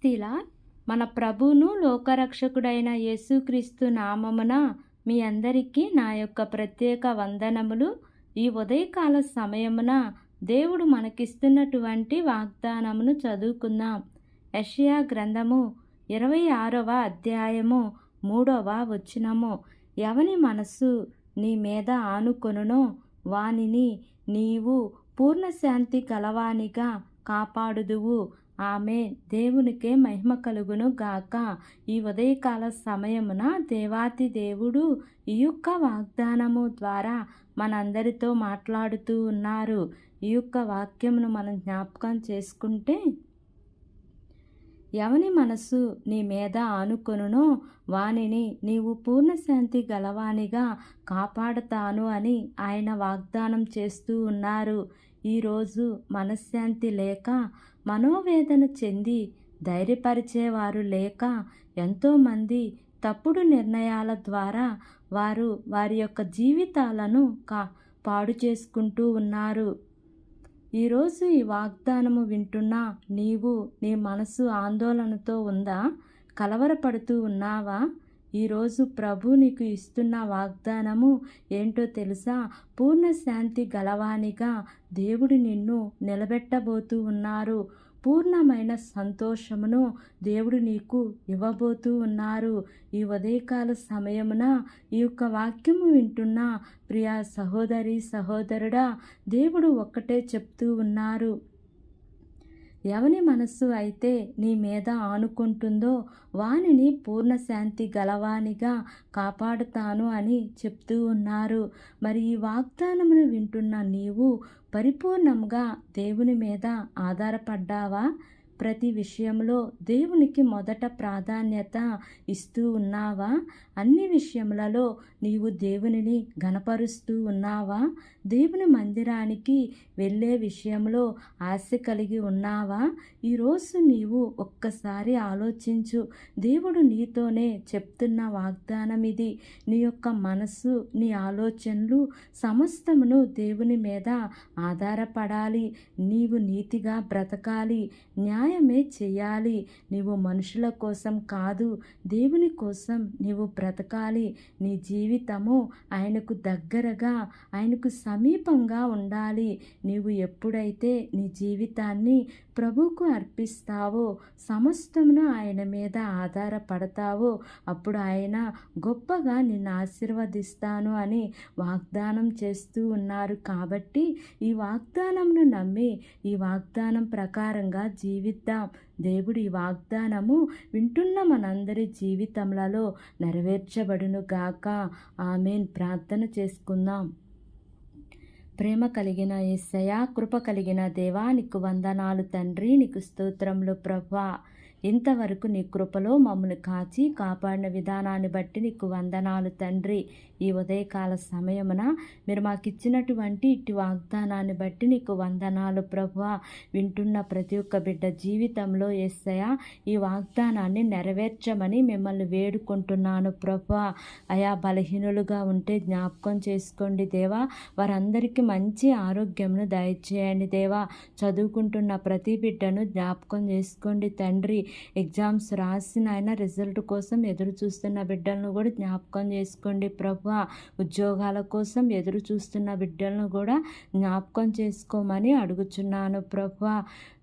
ప్రైజ్లా మన ప్రభువును లోకరక్షకుడైన యేసుక్రీస్తు నామమున మీ అందరికీ నా యొక్క ప్రత్యేక వందనములు. ఈ ఉదయకాల సమయమున దేవుడు మనకిస్తున్నటువంటి వాగ్దానమును చదువుకుందాం. యెషయా గ్రంథము 26వ అధ్యాయము 3వ వచనము. ఎవని మనస్సు నీ మీద ఆనుకొనునో వానిని నీవు పూర్ణశాంతి గలవానిగా కాపాడుదువు. ఆమేన్. దేవునికే మహిమ కలుగును గాక. ఈ ఉదయకాల సమయమున దేవాతి దేవుడు ఈ యొక్క వాగ్దానము ద్వారా మనందరితో మాట్లాడుతూ ఉన్నారు. ఈ యొక్క వాక్యమును మనం జ్ఞాపకం చేసుకుంటే, ఎవని మనస్సు నీ మీద ఆనుకొనునో వానిని నీవు పూర్ణశాంతి గలవానిగా కాపాడుతాను అని ఆయన వాగ్దానం చేస్తూ ఉన్నారు. ఈరోజు మనశ్శాంతి లేక మనోవేదన చెంది ధైర్యపరిచేవారు లేక ఎంతోమంది తప్పుడు నిర్ణయాల ద్వారా వారి యొక్క జీవితాలను పాడు చేసుకుంటూ ఉన్నారు. ఈరోజు ఈ వాగ్దానము వింటున్న నీవు నీ మనసు ఆందోళనతో ఉందా? కలవరపడుతూ ఉన్నావా? ఈరోజు ప్రభు నీకు ఇస్తున్న వాగ్దానము ఏంటో తెలుసా? పూర్ణశాంతి గలవానిగా దేవుడు నిన్ను నిలబెట్టబోతూ ఉన్నారు. పూర్ణమైన సంతోషమును దేవుడు నీకు ఇవ్వబోతూ ఉన్నారు. ఈ ఉదయకాల సమయమున ఈ యొక్క వాక్యము వింటున్న ప్రియ సహోదరి సహోదరుడా, దేవుడు ఒక్కటే చెప్తూ ఉన్నారు. ఎవని మనస్సు అయితే నీ మీద ఆనుకుంటుందో వానిని పూర్ణశాంతి గలవానిగా కాపాడుతాను అని చెప్తూ ఉన్నారు. మరి ఈ వాగ్దానమును వింటున్న నీవు పరిపూర్ణంగా దేవుని మీద ఆధారపడ్డావా? ప్రతి విషయంలో దేవునికి మొదట ప్రాధాన్యత ఇస్తూ ఉన్నావా? అన్ని విషయములలో నీవు దేవునిని ఘనపరుస్తూ ఉన్నావా? దేవుని మందిరానికి వెళ్ళే విషయంలో ఆశ కలిగి ఉన్నావా? ఈరోజు నీవు ఒక్కసారి ఆలోచించు. దేవుడు నీతోనే చెప్తున్న వాగ్దానం ఇది. నీ యొక్క మనస్సు, నీ ఆలోచనలు సమస్తమును దేవుని మీద ఆధారపడాలి. నీవు నీతిగా బ్రతకాలి, న్యాయమే చేయాలి. నీవు మనుషుల కోసం కాదు, దేవుని కోసం నీవు బ్రతకాలి. నీ జీవితము ఆయనకు దగ్గరగా, ఆయనకు సమీపంగా ఉండాలి. నీవు ఎప్పుడైతే నీ జీవితాన్ని ప్రభువుకు అర్పిస్తావో, సమస్తమును ఆయన మీద ఆధారపడతావో, అప్పుడు ఆయన గొప్పగా నిన్ను ఆశీర్వదిస్తాను అని వాగ్దానం చేస్తూ ఉన్నారు. కాబట్టి ఈ వాగ్దానంను నమ్మి ఈ వాగ్దానం ప్రకారంగా జీవిద్దాం. దేవుడి వాగ్దానము వింటున్న మనందరి జీవితములలో నెరవేర్చబడును గాక. ఆమేన్. ప్రార్థన చేసుకుందాం. ప్రేమ కలిగిన యేసయ్యా, కృప కలిగిన దేవా, నీకు వందనాలు తండ్రి. నీకు స్తోత్రములు ప్రభువా. ఇంతవరకు నీ కృపలో మమ్మల్ని కాచి కాపాడిన విధానాన్ని బట్టి నీకు వందనాలు తండ్రి. ఈ ఉదయకాల సమయమున మీరు మాకు ఇచ్చినటువంటి ఇటు వాగ్దానాన్ని బట్టి నీకు వందనాలు ప్రభువా. వింటున్న ప్రతి ఒక్క బిడ్డ జీవితంలో యేసయ్యా ఈ వాగ్దానాన్ని నెరవేర్చమని మిమ్మల్ని వేడుకుంటున్నాను ప్రభువా. అయా బలహీనులుగా ఉంటే జ్ఞాపకం చేసుకోండి దేవా. వారందరికీ మంచి ఆరోగ్యంను దయచేయండి దేవా. చదువుకుంటున్న ప్రతి బిడ్డను జ్ఞాపకం చేసుకోండి తండ్రి. ఎగ్జామ్స్ రాసిన ఆయన రిజల్ట్ కోసం ఎదురు చూస్తున్న బిడ్డలను కూడా జ్ఞాపకం చేసుకోండి ప్రభువా. ఉద్యోగాల కోసం ఎదురు చూస్తున్న బిడ్డలను కూడా జ్ఞాపకం చేసుకోమని అడుగుచున్నాను ప్రభువా.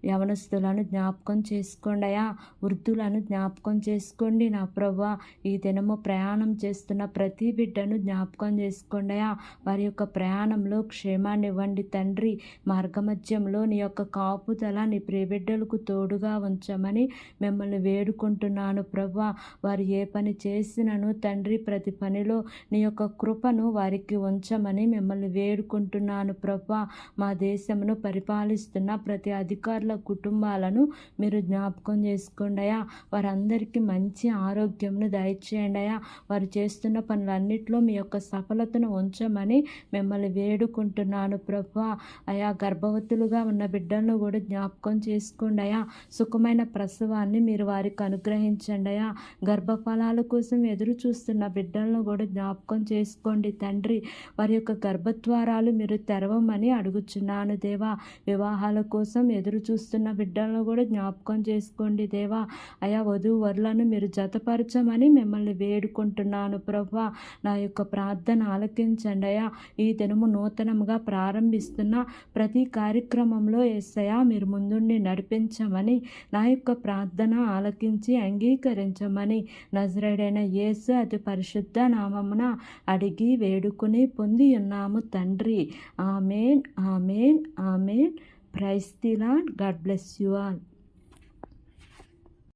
యవనస్తులను జ్ఞాపకం చేసుకోండి అయా. వృద్ధులను జ్ఞాపకం చేసుకోండి నా ప్రభువా. ఈ దినము ప్రయాణం చేస్తున్న ప్రతి బిడ్డను జ్ఞాపకం చేసుకోండి అయా. వారి యొక్క ప్రయాణంలో క్షేమాన్ని ఇవ్వండి తండ్రి. మార్గమధ్యంలో నీ యొక్క కాపుదల నీ ప్రియబిడ్డలకు తోడుగా ఉంచమని మిమ్మల్ని వేడుకుంటున్నాను ప్రభువా. వారు ఏ పని చేసినను తండ్రి ప్రతి పనిలో నీ యొక్క కృపను వారికి ఉంచమని మిమ్మల్ని వేడుకుంటున్నాను ప్రభువా. మా దేశమును పరిపాలిస్తున్న ప్రతి అధికారుల కుటుంబాలను మీరు జ్ఞాపకం చేసుకోండి అయా. వారందరికీ మంచి ఆరోగ్యంను దయచేయండి అయా. వారు చేస్తున్న పనులన్నిట్లో మీ యొక్క సఫలతను ఉంచమని మిమ్మల్ని వేడుకుంటున్నాను ప్రభువా. అయా గర్భవతులుగా ఉన్న బిడ్డలను కూడా జ్ఞాపకం చేసుకోండి అయా. సుఖమైన ప్రసవాన్ని మీరు వారికి అనుగ్రహించండి అయా. గర్భఫలాల కోసం ఎదురు చూస్తున్న బిడ్డలను కూడా జ్ఞాపకం చేసుకోండి తండ్రి. వారి యొక్క గర్భద్వారాలు మీరు తెరవమని అడుగుచున్నాను దేవా. వివాహాల కోసం ఎదురు చూస్తున్న వస్తున్న బిడ్డలను కూడా జ్ఞాపకం చేసుకోండి దేవా. అయా వధూవరులను మీరు జతపరచమని మిమ్మల్ని వేడుకుంటున్నాను ప్రభువా. నా యొక్క ప్రార్థన ఆలకించండి అయ్యా. ఈ దినము నూతనముగా ప్రారంభిస్తున్న ప్రతి కార్యక్రమంలో యేసయ్యా మీరు ముందుండి నడిపించమని నా యొక్క ప్రార్థన ఆలకించి అంగీకరించమని నజరేయుడైన యేసు అతి పరిశుద్ధ నామమున అడిగి వేడుకుని పొంది ఉన్నాము తండ్రి. Amen, amen, amen. Praise the lord. God bless you all.